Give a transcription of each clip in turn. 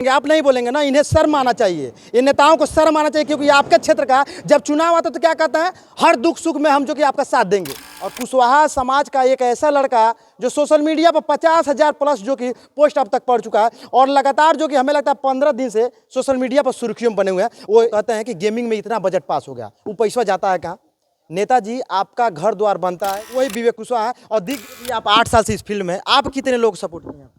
आप नहीं बोलेंगे ना, इन्हें शर्म आना चाहिए, इन नेताओं को शर्म आना चाहिए, क्योंकि आपके क्षेत्र का जब चुनाव आता तो क्या कहता है, हर दुख सुख में हम जो कि आपका साथ देंगे। और कुशवाहा समाज का एक ऐसा लड़का जो सोशल मीडिया पर 50,000 प्लस जो कि पोस्ट अब तक पड़ चुका है, और लगातार जो कि हमें लगता है 15 दिन से सोशल मीडिया पर सुर्खियों में बने हुए हैं, वो कहते हैं कि गेमिंग में इतना बजट पास हो गया, वो पैसा जाता है कहाँ। नेताजी आपका घर द्वार बनता है वही विवेक कुशवाहा है, और दिख आप 8 साल से इस फील्ड में, आप कितने लोग सपोर्ट किए हैं?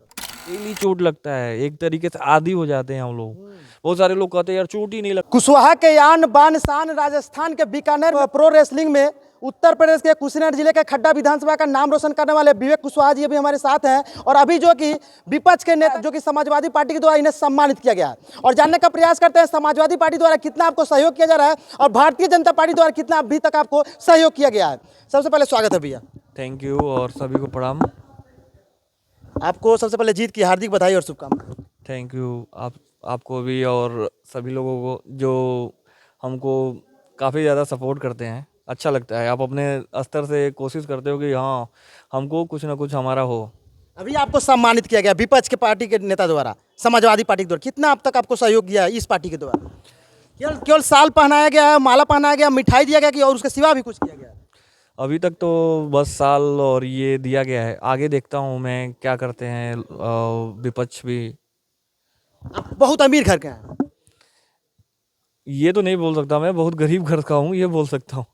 डेली चोट लगता है, एक तरीके से आदी हो जाते हैं हम लोग। बहुत सारे लोग कहते हैं यार चोट ही नहीं लगती। कुशवाहा के आन बान शान राजस्थान के बीकानेर प्रो रेसलिंग में उत्तर प्रदेश के कुशीनगर जिले के खड्डा विधानसभा का नाम रोशन करने वाले विवेक कुशवाहा जी अभी हमारे साथ हैं, और अभी जो कि विपक्ष के नेता जो कि समाजवादी पार्टी के द्वारा इन्हें सम्मानित किया गया है, और जानने का प्रयास करते हैं समाजवादी पार्टी द्वारा कितना आपको सहयोग किया जा रहा है और भारतीय जनता पार्टी द्वारा कितना अभी तक आपको सहयोग किया गया है। सबसे पहले स्वागत है भैया। थैंक यू और सभी को प्रणाम। आपको सबसे पहले जीत की हार्दिक बधाई और शुभकामनाएं। थैंक यू आपको भी और सभी लोगों को जो हमको काफ़ी ज़्यादा सपोर्ट करते हैं। अच्छा लगता है, आप अपने स्तर से कोशिश करते हो कि हाँ हमको कुछ ना कुछ हमारा हो। अभी आपको सम्मानित किया गया विपक्ष के पार्टी के नेता द्वारा, समाजवादी पार्टी के द्वारा, कितना अब तक आपको सहयोग किया है इस पार्टी के द्वारा? केवल केवल साल पहनाया गया है, माला पहनाया गया, मिठाई दिया गया कि और उसके सिवा भी कुछ किया गया है? अभी तक तो बस साल और ये दिया गया है, आगे देखता हूँ मैं क्या करते हैं विपक्ष भी। आप बहुत अमीर घर के हैं? ये तो नहीं बोल सकता, मैं बहुत गरीब घर का हूँ, ये बोल सकता हूँ।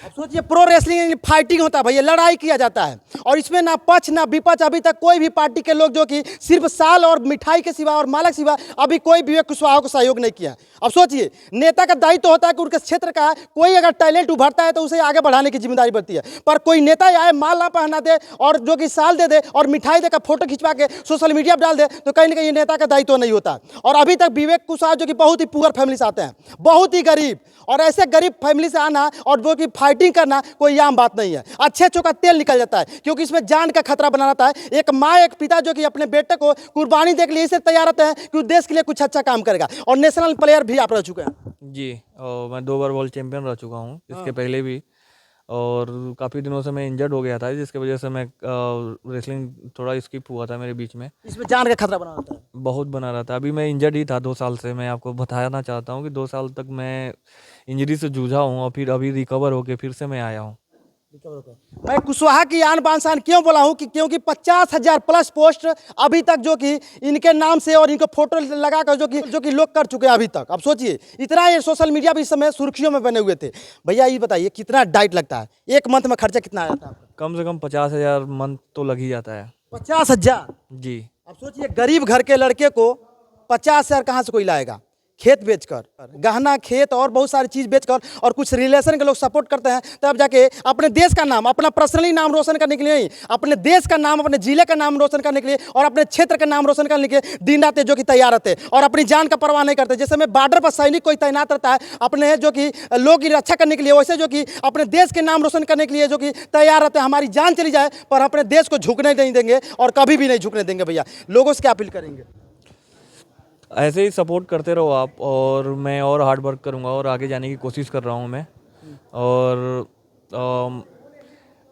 अब सोचिए, प्रो रेसलिंग फाइटिंग होता है भैया, लड़ाई किया जाता है, और इसमें ना पक्ष ना विपक्ष, अभी तक कोई भी पार्टी के लोग जो कि सिर्फ साल और मिठाई के सिवा और माला के सिवा अभी कोई विवेक कुशवाहा को सहयोग नहीं किया। अब सोचिए, नेता का दायित्व होता है कि उनके क्षेत्र का कोई अगर टैलेंट उभरता है तो उसे आगे बढ़ाने की जिम्मेदारी बनती है, पर कोई नेता आए माला पहना दे और जो कि साल दे दे और मिठाई देकर फोटो खिंचवा के सोशल मीडिया पर डाल दे, तो कहीं ना कहीं नेता का दायित्व नहीं होता। और अभी तक विवेक कुशवाहा जो कि बहुत ही पुअर फैमिली से आते हैं, बहुत ही गरीब, और ऐसे गरीब फैमिली से आना और जो कि फाइटिंग करना कोई आम बात नहीं है। अच्छे चो का तेल निकल जाता है, क्योंकि इसमें जान का खतरा बना रहता है। एक माँ एक पिता जो कि अपने बेटे को कुर्बानी देने के लिए इसे तैयार रहते हैं कि देश के लिए कुछ अच्छा काम करेगा, और नेशनल प्लेयर भी आप रह चुके हैं। जी, और मैं 2 बार वर्ल्ड चैंपियन रह चुका हूँ, इसके पहले भी, और काफ़ी दिनों से मैं इंजर्ड हो गया था, जिसकी वजह से मैं रेसलिंग थोड़ा स्किप हुआ था मेरे बीच में। इसमें जान का खतरा बना रहता है, बहुत बना रहा था। अभी मैं इंजर्ड ही था 2 साल से। मैं आपको बताना चाहता हूँ कि 2 साल तक मैं इंजरी से जूझा हूँ, और फिर अभी रिकवर होके फिर से मैं आया हूँ। मैं कुशवाहा की आन बान शान क्यों बोला हूं कि क्योंकि 50,000 प्लस पोस्ट अभी तक जो कि इनके नाम से और इनको फोटो लगाकर जो कि लोग कर चुके हैं अभी तक। अब सोचिए, इतना ये सोशल मीडिया भी इस समय सुर्खियों में बने हुए थे। भैया ये बताइए, कितना डाइट लगता है, एक मंथ में खर्चा कितना आता है? कम से कम 50,000 मंथ तो लग ही जाता है। 50,000? जी। अब सोचिए, गरीब घर के लड़के को 50,000 कहाँ से कोई लाएगा? खेत बेचकर, गहना खेत और बहुत सारी चीज बेचकर, और कुछ रिलेशन के लोग सपोर्ट करते हैं, तब जाके अपने देश का नाम, अपना पर्सनली नाम रोशन करने के लिए नहीं, अपने देश का नाम, अपने जिले का नाम रोशन करने के लिए और अपने क्षेत्र का नाम रोशन करने के लिए दिन रात जो कि तैयार रहते हैं, और अपनी जान का परवाह नहीं करते। जैसे में बॉर्डर पर सैनिक कोई तैनात रहता है अपने जो कि लोग की रक्षा करने के लिए, वैसे जो कि अपने देश के नाम रोशन करने के लिए जो कि तैयार रहते हैं। हमारी जान चली जाए पर अपने देश को झुकने नहीं देंगे, और कभी भी नहीं झुकने देंगे। भैया लोगों से क्या अपील करेंगे? ऐसे ही सपोर्ट करते रहो आप, और मैं और हार्ड वर्क करूँगा और आगे जाने की कोशिश कर रहा हूँ मैं, और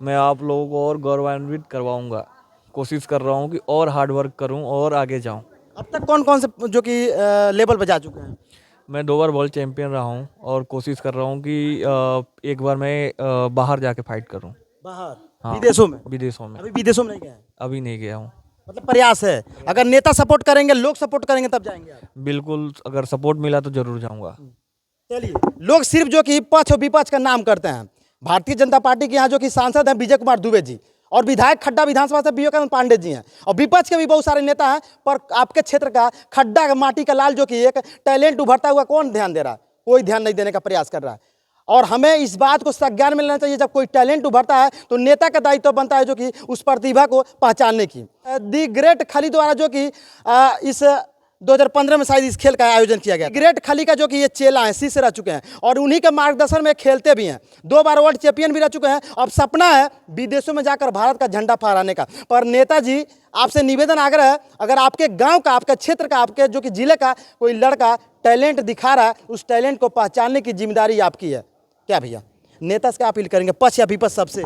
मैं आप लोगों को और गौरवान्वित करवाऊँगा। कोशिश कर रहा हूँ कि और हार्ड वर्क करूँ और आगे जाऊँ। अब तक कौन कौन से जो कि लेवल पर जा चुके हैं? मैं 2 बार वर्ल्ड चैंपियन रहा हूँ, और कोशिश कर रहा हूँ कि एक बार मैं बाहर जाके फाइट करूँ। बाहर? हाँ, विदेशों में? विदेशों में। अभी विदेशों में नहीं गए हैं? अभी नहीं गया हूँ। मतलब प्रयास है, अगर नेता सपोर्ट करेंगे, लोग सपोर्ट करेंगे, तब जाएंगे आप? बिल्कुल, अगर सपोर्ट मिला तो ज़रूर जाऊँगा। चलिए, लोग सिर्फ जो कि पक्ष और विपक्ष का नाम करते हैं। भारतीय जनता पार्टी के यहाँ जो कि सांसद हैं विजय कुमार दुबे जी, और विधायक खड्डा विधानसभा से विवेकानंद पांडे जी हैं, और विपक्ष के भी बहुत सारे नेता हैं, पर आपके क्षेत्र का खड्डा का माटी का लाल जो कि एक टैलेंट उभरता हुआ कौन ध्यान दे रहा है? कोई ध्यान नहीं देने का प्रयास कर रहा है। और हमें इस बात को संज्ञान में लेना चाहिए, जब कोई टैलेंट उभरता है तो नेता का दायित्व बनता है जो कि उस प्रतिभा को पहचानने की। दी ग्रेट खली द्वारा जो कि इस 2015 में शायद इस खेल का आयोजन किया गया। ग्रेट खली का जो कि ये चेला हैं, शिष्य रह चुके हैं, और उन्हीं के मार्गदर्शन में खेलते भी हैं। 2 बार वर्ल्ड चैंपियन भी रह चुके हैं। अब सपना है विदेशों में जाकर भारत का झंडा फहराने का। पर नेताजी, आपसे निवेदन आग्रह है, अगर आपके गांव का, आपके क्षेत्र का, आपके जो कि जिले का कोई लड़का टैलेंट दिखा रहा है, उस टैलेंट को पहचानने की जिम्मेदारी आपकी है। क्या भैया, नेता से क्या अपील करेंगे, पक्ष या विपक्ष? सबसे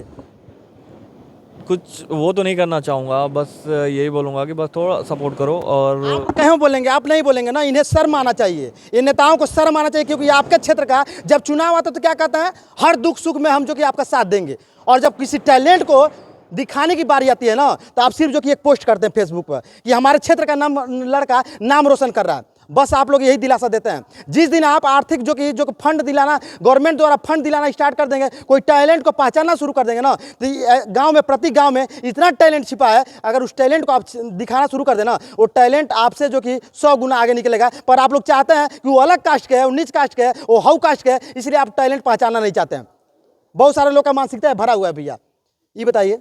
कुछ वो तो नहीं करना चाहूँगा, बस यही बोलूँगा कि बस थोड़ा सपोर्ट करो। और आप कहीं बोलेंगे, आप नहीं बोलेंगे ना, इन्हें शर्म आना चाहिए, ये नेताओं को शर्म आना चाहिए, क्योंकि आपके क्षेत्र का जब चुनाव आता तो क्या कहते हैं, हर दुख सुख में हम जो कि आपका साथ देंगे, और जब किसी टैलेंट को दिखाने की बारी आती है ना, तो आप सिर्फ जो कि एक पोस्ट करते हैं फेसबुक पर कि हमारे क्षेत्र का नाम लड़का नाम रोशन कर रहा है, बस आप लोग यही दिलासा देते हैं। जिस दिन आप आर्थिक जो कि फंड दिलाना, गवर्नमेंट द्वारा फंड दिलाना स्टार्ट कर देंगे, कोई टैलेंट को पहचानना शुरू कर देंगे ना, तो गांव में, प्रति गांव में इतना टैलेंट छिपा है, अगर उस टैलेंट को आप दिखाना शुरू कर देना, वो टैलेंट आपसे जो कि 100 गुना आगे निकलेगा। पर आप लोग चाहते हैं कि वो अलग कास्ट के है, वो नीच कास्ट के है, वो हाउ कास्ट के है, इसलिए आप टैलेंट पहचानना नहीं चाहते हैं। बहुत सारे लोग का मानसिकता है भरा हुआ है। भैया ये बताइए,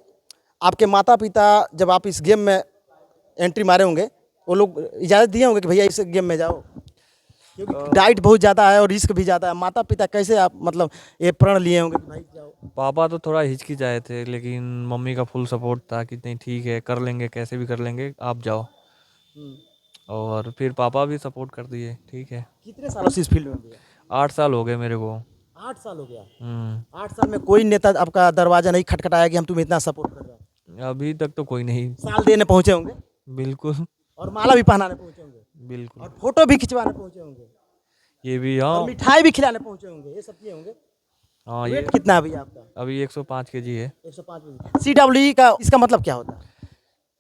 आपके माता पिता जब आप इस गेम में एंट्री मारे होंगे, वो लोग इजाज़त दिए होंगे कि भैया इस गेम में जाओ, क्योंकि डाइट बहुत ज़्यादा है और रिस्क भी ज़्यादा है। माता पिता कैसे आप मतलब ये प्रण लिए होंगे कि भाई जाओ? पापा तो थोड़ा हिचकिचाए थे, लेकिन मम्मी का फुल सपोर्ट था कि नहीं ठीक है, कर लेंगे, कैसे भी कर लेंगे, आप जाओ। और फिर पापा भी सपोर्ट कर दिए, ठीक है। कितने सालों से इस फील्ड में भैया? 8 साल हो गए मेरे को। 8 साल हो गया। हम्म। 8 साल में कोई नेता आपका दरवाजा नहीं खटखटाया कि हम तुम्हें इतना सपोर्ट कर रहे हैं? अभी तक तो कोई नहीं। साल देने पहुंचे होंगे, बिल्कुल। और माला भी पहनाने पहुंचे होंगे, बिल्कुल। और फोटो भी खिंचवाने पहुंचे होंगे, ये भी, और हाँ। मिठाई भी खिलाने पहुंचे होंगे, ये सब किए होंगे। हाँ, ये वेट कितना है भैया आपका? अभी 105 केजी है। 105। CWE का इसका मतलब क्या होता है?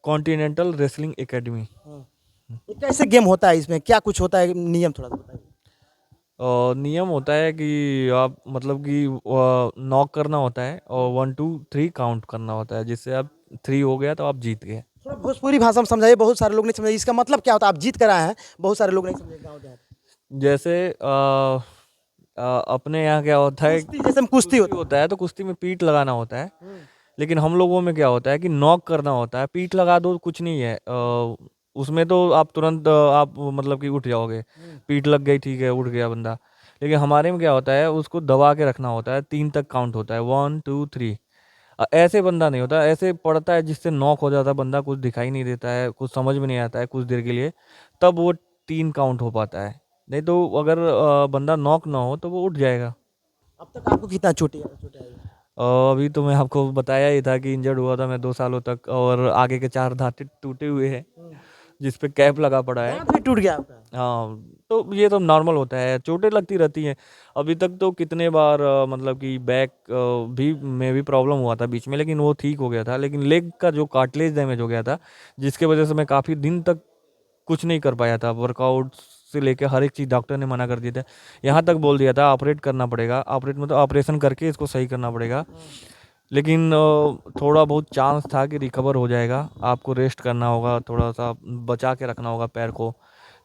Continental wrestling academy. ये कैसे गेम होता है, इसमें क्या कुछ होता है, नियम थोड़ा सा बताइए। नियम होता है कि आप मतलब कि नॉक करना होता है और 1 2 3 काउंट करना होता है, जिससे आप 3 हो गया तो आप जीत गए। थोड़ा भोजपुरी भाषा में समझाइए, बहुत सारे लोग नहीं समझे इसका मतलब क्या होता है। आप जीत कर आए हैं, बहुत सारे लोग नहीं समझे गाँव देहात। जैसे अपने यहाँ क्या होता है, कुश्ती, जैसे हम कुश्ती होता होता है तो कुश्ती में पीठ लगाना होता है। लेकिन हम लोगों में क्या होता है कि नॉक करना होता है। पीठ लगा दो कुछ नहीं है, उसमें तो आप तुरंत आप मतलब कि उठ जाओगे, पीठ लग गई ठीक है, उठ गया बंदा। लेकिन हमारे में क्या होता है, उसको दबा के रखना होता है, 3 तक काउंट होता है, 1 2 3। ऐसे बंदा नहीं होता, ऐसे पड़ता है जिससे नॉक हो जाता है बंदा, कुछ दिखाई नहीं देता है, कुछ समझ में नहीं आता है कुछ देर के लिए, तब वो 3 काउंट हो पाता है। नहीं तो अगर बंदा नॉक ना हो तो वो उठ जाएगा। अब तक आपको कितना चोट आई है? अभी तो मैं आपको बताया ही था कि इंजर्ड हुआ था मैं 2 सालों तक, और आगे के 4 दांत टूटे हुए हैं, जिस पे कैप लगा पड़ा है। दांत भी टूट गया आपका? हाँ, तो ये तो नॉर्मल होता है, चोटें लगती रहती हैं। अभी तक तो कितने बार मतलब कि बैक भी में भी प्रॉब्लम हुआ था बीच में, लेकिन वो ठीक हो गया था। लेकिन लेग का जो कार्टिलेज डैमेज हो गया था, जिसके वजह से मैं काफ़ी दिन तक कुछ नहीं कर पाया था। वर्कआउट से लेकर हर एक चीज़ डॉक्टर ने मना कर दिया था, यहाँ तक बोल दिया था ऑपरेट करना पड़ेगा। ऑपरेट मतलब ऑपरेशन करके इसको सही करना पड़ेगा। लेकिन थोड़ा बहुत चांस था कि रिकवर हो जाएगा। आपको रेस्ट करना होगा, थोड़ा सा बचा के रखना होगा पैर को।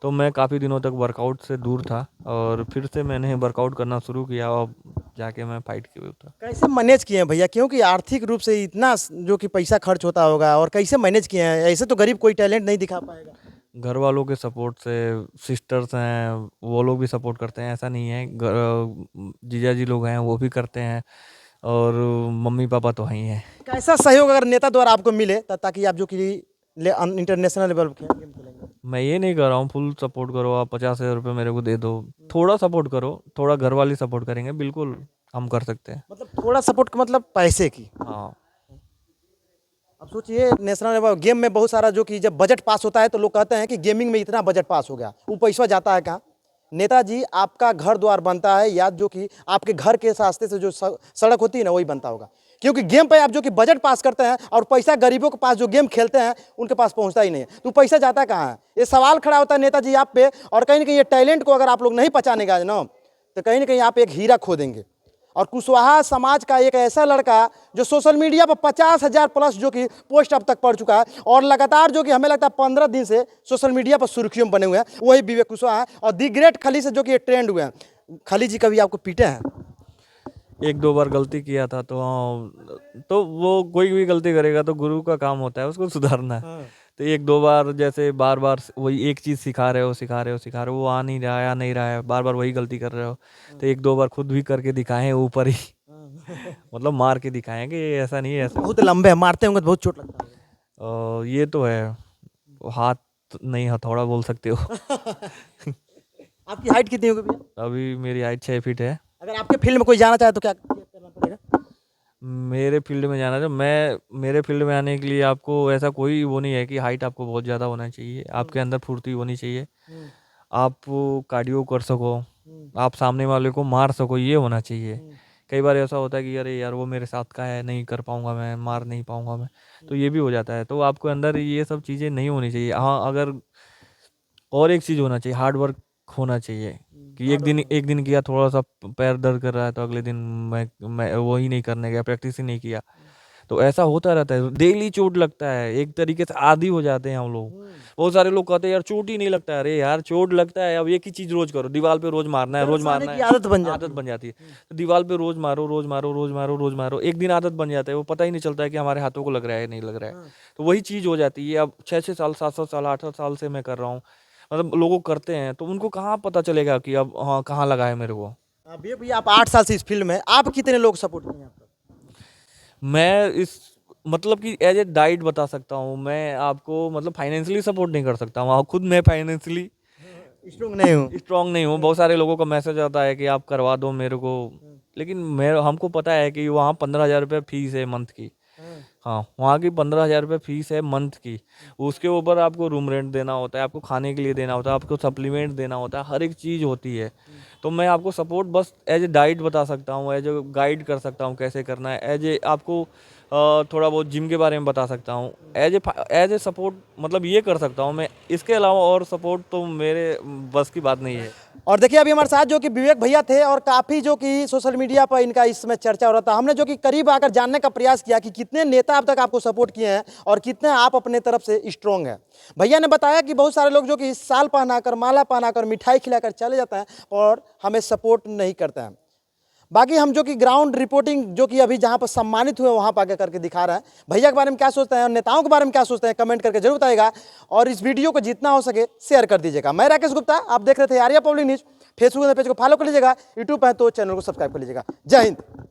तो मैं काफ़ी दिनों तक वर्कआउट से दूर था, और फिर से मैंने वर्कआउट करना शुरू किया, और जाके मैं फाइट किया था। कैसे मैनेज किए हैं भैया, क्योंकि आर्थिक रूप से इतना जो कि पैसा खर्च होता होगा, और कैसे मैनेज किए हैं? ऐसे तो गरीब कोई टैलेंट नहीं दिखा पाएगा। घर वालों के सपोर्ट से, सिस्टर्स हैं वो लोग भी सपोर्ट करते हैं, ऐसा नहीं है। जीजा जी लोग हैं वो भी करते हैं, और मम्मी पापा तो हैं ही हैं। कैसा सहयोग अगर नेता द्वारा आपको मिले ताकि आप जो कि इंटरनेशनल लेवल पर गेम खेलेंगे? मैं ये नहीं कर रहा हूँ फुल सपोर्ट करो, आप 50,000 रुपये मेरे को दे दो। थोड़ा सपोर्ट करो, थोड़ा घर वाले सपोर्ट करेंगे, बिल्कुल हम कर सकते हैं। मतलब थोड़ा सपोर्ट का मतलब पैसे की? हाँ। अब सोचिए, नेशनल लेवल गेम में बहुत सारा जो कि जब बजट पास होता है तो लोग कहते हैं कि गेमिंग में इतना बजट पास हो गया, वो पैसा जाता है कहाँ? नेताजी, आपका घर द्वार बनता है या जो कि आपके घर के रास्ते से जो सड़क होती है ना, वही बनता होगा। क्योंकि गेम पे आप जो कि बजट पास करते हैं, और पैसा गरीबों के पास जो गेम खेलते हैं उनके पास पहुंचता ही नहीं है, तो पैसा जाता कहाँ है? ये सवाल खड़ा होता है नेताजी आप पे। और कहीं ना कहीं ये टैलेंट को अगर आप लोग नहीं पहचानेगा ना, तो कहीं ना कहीं आप एक हीरा खो देंगे। और कुशवाहा समाज का एक ऐसा लड़का जो सोशल मीडिया पर 50,000 प्लस जो कि पोस्ट अब तक पढ़ चुका है, और लगातार जो कि हमें लगता है 15 दिन से सोशल मीडिया पर सुर्खियों में बने हुए हैं, वही विवेक कुशवाहा है। और दी ग्रेट खली से जो कि ये ट्रेंड हुए हैं। खली जी कभी आपको पीटे हैं? 1-2 बार गलती किया था, तो हाँ, तो वो कोई भी गलती करेगा तो गुरु का काम होता है उसको सुधारना। तो 1-2 बार जैसे बार बार वही एक चीज़ सिखा रहे हो, वो आ नहीं रहा है, बार बार वही गलती कर रहे हो, तो 1-2 बार खुद भी करके दिखाएं ऊपर ही। मतलब मार के दिखाएं कि ये ऐसा नहीं है, ऐसा। बहुत लंबे हैं, मारते होंगे तो बहुत चोट लगता है। ये तो है, हाथ नहीं हथौड़ा बोल सकते हो। आपकी हाइट कितनी होगी भैया? अभी मेरी हाइट 6 फीट है। अगर आपके फील्ड में कोई जाना चाहे तो क्या करना पड़ेगा? मेरे फील्ड में जाना है मेरे फील्ड में आने के लिए आपको ऐसा कोई वो नहीं है कि हाइट आपको बहुत ज़्यादा होना चाहिए, आपके अंदर फुर्ती होनी चाहिए, आप कार्डियो कर सको, आप सामने वाले को मार सको, ये होना चाहिए। कई बार ऐसा होता है कि अरे यार वो मेरे साथ का है, नहीं कर पाऊंगा मैं, मार नहीं पाऊंगा मैं, तो ये भी हो जाता है। तो आपको अंदर ये सब चीज़ें नहीं होनी चाहिए। हाँ, अगर और एक चीज़ होना चाहिए, हार्ड वर्क होना चाहिए कि एक दिन किया, थोड़ा सा पैर दर्द कर रहा है तो अगले दिन मैं वो ही नहीं करने गया, प्रैक्टिस ही नहीं किया। तो ऐसा होता रहता है, डेली चोट लगता है, एक तरीके से आदी हो जाते हैं हम लोग। बहुत सारे लोग कहते हैं यार चोट ही नहीं लगता है। अरे यार चोट लगता है, अब एक ही चीज़ रोज करो, दीवार पे रोज मारना है, रोज मारना है, आदत बन जाती आदत बन जाती है। तो दीवार पे रोज मारो, रोज मारो, रोज मारो, रोज मारो, एक दिन आदत बन जाता है, वो पता ही नहीं चलता है कि हमारे हाथों को लग रहा है नहीं लग रहा है। तो वही चीज़ हो जाती है। अब 6-6 साल, 7-7 साल, 8-8 साल से मैं कर रहा हूँ, मतलब लोग करते हैं तो उनको कहाँ पता चलेगा कि अब हाँ कहाँ लगा है मेरे को। भैया भैया आप 8 साल से इस फील्ड में हैं, आप कितने लोग सपोर्ट किए हैं आपको? मैं इस मतलब कि एज ए डाइट बता सकता हूँ, मैं आपको मतलब फाइनेंशियली सपोर्ट नहीं कर सकता हूँ। खुद मैं फाइनेंशियली स्ट्रॉन्ग नहीं हूँ। स्ट्रांग नहीं हूँ। बहुत सारे लोगों का मैसेज आता है कि आप करवा दो मेरे को, लेकिन मेरे हमको पता है कि वहाँ 15,000 रुपये फीस है मंथ की। हाँ, वहाँ की 15,000 रुपये फीस है मंथ की। उसके ऊपर आपको रूम रेंट देना होता है, आपको खाने के लिए देना होता है, आपको सप्लीमेंट देना होता है, हर एक चीज़ होती है। तो मैं आपको सपोर्ट बस एज ए डाइट बता सकता हूँ, एज ए गाइड कर सकता हूँ कैसे करना है, एज ए आपको थोड़ा बहुत जिम के बारे में बता सकता हूँ, एज ए सपोर्ट मतलब ये कर सकता हूँ मैं। इसके अलावा और सपोर्ट तो मेरे बस की बात नहीं है। और देखिए अभी हमारे साथ जो कि विवेक भैया थे और काफ़ी जो कि सोशल मीडिया पर इनका इस समय चर्चा हो रहा था। हमने जो कि करीब आकर जानने का प्रयास किया कि कितने नेता अब तक आपको सपोर्ट किए हैं और कितने आप अपने तरफ से स्ट्रॉन्ग हैं। भैया ने बताया कि बहुत सारे लोग जो कि साल पहनाकर, माला पहनाकर, मिठाई खिलाकर चले जाते हैं और हमें सपोर्ट नहीं करते हैं। बाकी हम जो कि ग्राउंड रिपोर्टिंग जो कि अभी जहाँ पर सम्मानित हुए वहाँ पर आगे करके दिखा रहे हैं। भैया के बारे में क्या सोचते हैं और नेताओं के बारे में क्या सोचते हैं, कमेंट करके जरूर बताइएगा और इस वीडियो को जितना हो सके शेयर कर दीजिएगा। मैं राकेश गुप्ता, आप देख रहे थे Arya public news. Facebook page को फॉलो कर लीजिएगा, यूट्यूब पर है तो चैनल को सब्सक्राइब कर लीजिएगा। जय हिंद।